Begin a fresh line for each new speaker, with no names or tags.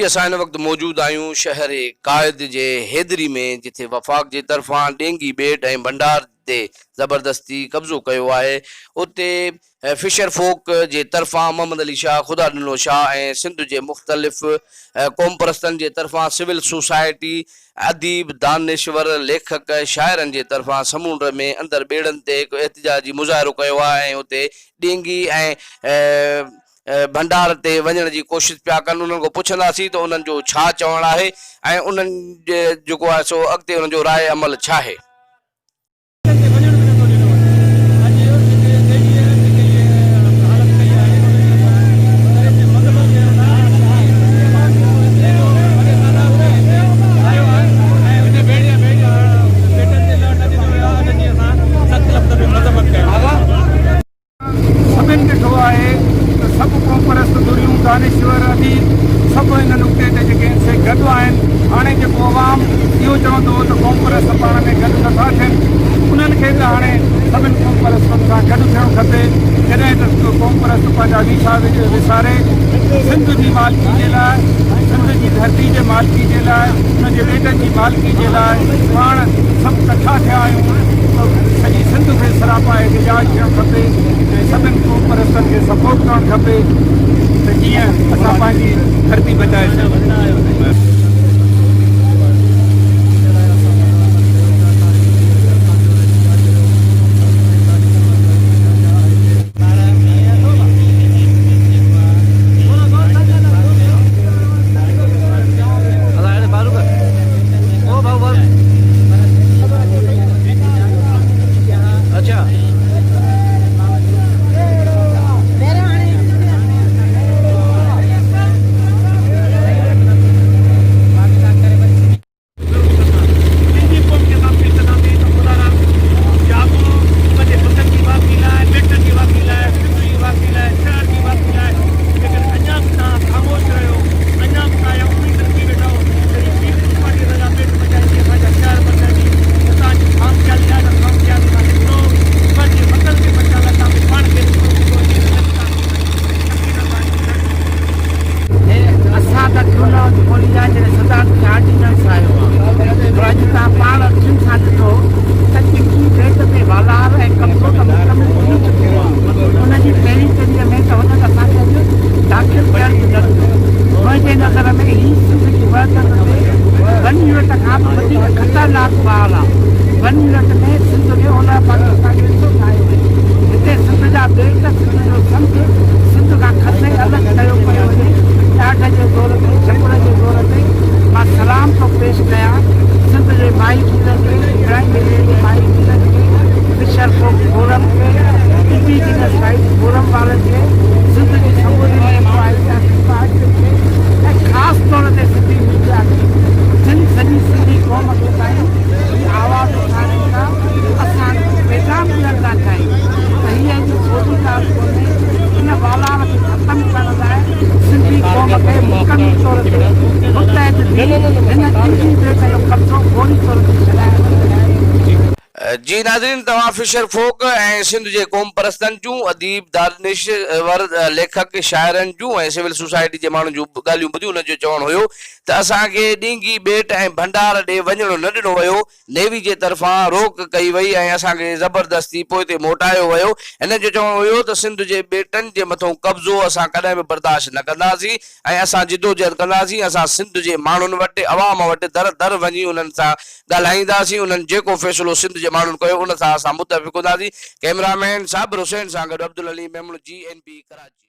जी असां हिन वक़्तु मौजूदु आहियूं शहर कायद जे हैदरी में, जिथे वफ़ाक़ जे तरफ़ां डेंगी बेट ऐं भंडार ते ज़बरदस्ती कब्ज़ो कयो आहे। उते फिशर फोक जे तरफ़ां मोहम्मद अली शाह, ख़ुदा ॾिनो शाह ऐं सिंध जे मुख़्तलिफ़ क़ौम परस्तनि जे तरफ़ां सिविल सोसाइटी, अदीब, दानिश्वर, लेखक, शाइरनि जे तरफ़ां समुंड में अंदरि ॿेड़नि ते हिकु एहतिजाजी मुज़ाहिरो कयो आहे ऐं उते डेंगी ऐं भंडार ते वञण जी कोशिशि पिया कनि। उन्हनि खां पुछंदासीं त उन्हनि जो छा चवणु आहे ऐं उन्हनि जे जेको आहे सो अॻिते उन्हनि जो राय अमल छा आहे।
सब क़ौम परस्त दुरियूं दानिश्वर अदीब सभु इन नुक़्ते ते जेके से गॾु आहिनि। हाणे जेको अवाम इहो चवंदो त क़ौम परस्त पाण में गॾु नथा थियनि, उन्हनि खे त हाणे सभिनी क़ौम परस्तनि सां गॾु थियणु खपे। जॾहिं त क़ौम परस्त पंहिंजा लीसा विसारे सिंध जी मालिकी जे लाइ, सिंध जी धरती जे मालिकी जे लाइ, उनजे ॿेटनि जी मालिकी जे लाइ पाण सभु कठा थिया आहियूं। सॼी सिंध खे सरापा एहतिजाज थियणु खपे ऐं सभिनी क़ौम परस्तनि खे सपोर्ट करणु खपे त जीअं असां पंहिंजी धरती बचाए सघूं। खतरनाक ॿार आहे। 1 मिनट में सिंध में हुन पाकिस्तानी हिते सिंध जा बेट, सिंध जो संत, सिंध खां खसे अलॻि कयो पियो वञे। ॾाढ जे ज़ोर ते, छपड़ जे ज़ोर ते मां सलाम थो पेश कयां सिंध जे माई कीरनि खे, इब्राहिम जे माई कीरनि खे, फिशर फोक फोरम खे, इंडिजिनस राइट्स फोरम वारनि खे, सिंध जी समूरी खे ऐं ख़ासि तौर ते सिंधी मीडिया खे, सॼी सिंधी क़ौम खे ताईं आवाज़ उठाइण था। असां पैगाम ॾियण था चाहियूं त हीअ जी सोची ॻाल्हि कोन्हे। हिन वालार खे ख़तमु करण लाइ सिंधी क़ौम खे मुकमल तौर ते मुतहद थी हिन ॾिठी बेट जो कब्ज़ो फौरी तौर ते छॾाइण।
जी नाज़रीन, तव्हां फिशर फोक ऐं सिंध जे क़ौम परस्तनि जूं, अदीब, दानिश्वर, लेखक, शाइरनि जूं ऐं सिविल सोसाइटी जे माण्हुनि जूं ॻाल्हियूं ॿुधियूं। उनजो चवणु हुयो त असांखे डेंगी बेट ऐं भंडार ॾे वञणो न ॾिनो वियो, नेवी जे तरफ़ां रोक कई वई ऐं असांखे ज़बरदस्ती पोइ ते मोटायो वियो। हिन जो चवणु हुयो त सिंध जे बेटनि जे मथां कब्ज़ो असां कॾहिं बि बर्दाश्त न कंदासीं ऐं असां जिदोजहद कंदासीं। असां सिंध जे माण्हुनि वटि, अवाम वटि दर दर वञी उन्हनि सां ॻाल्हाईंदासीं। उन्हनि जेको फ़ैसिलो सिंध जे माण्हुनि कयो उन सां असां मुतफ़िक़ हूंदासीं। कैमरामैन साबिर हुसैन सां गॾु अब्दुल अली मेमण, GNB कराची।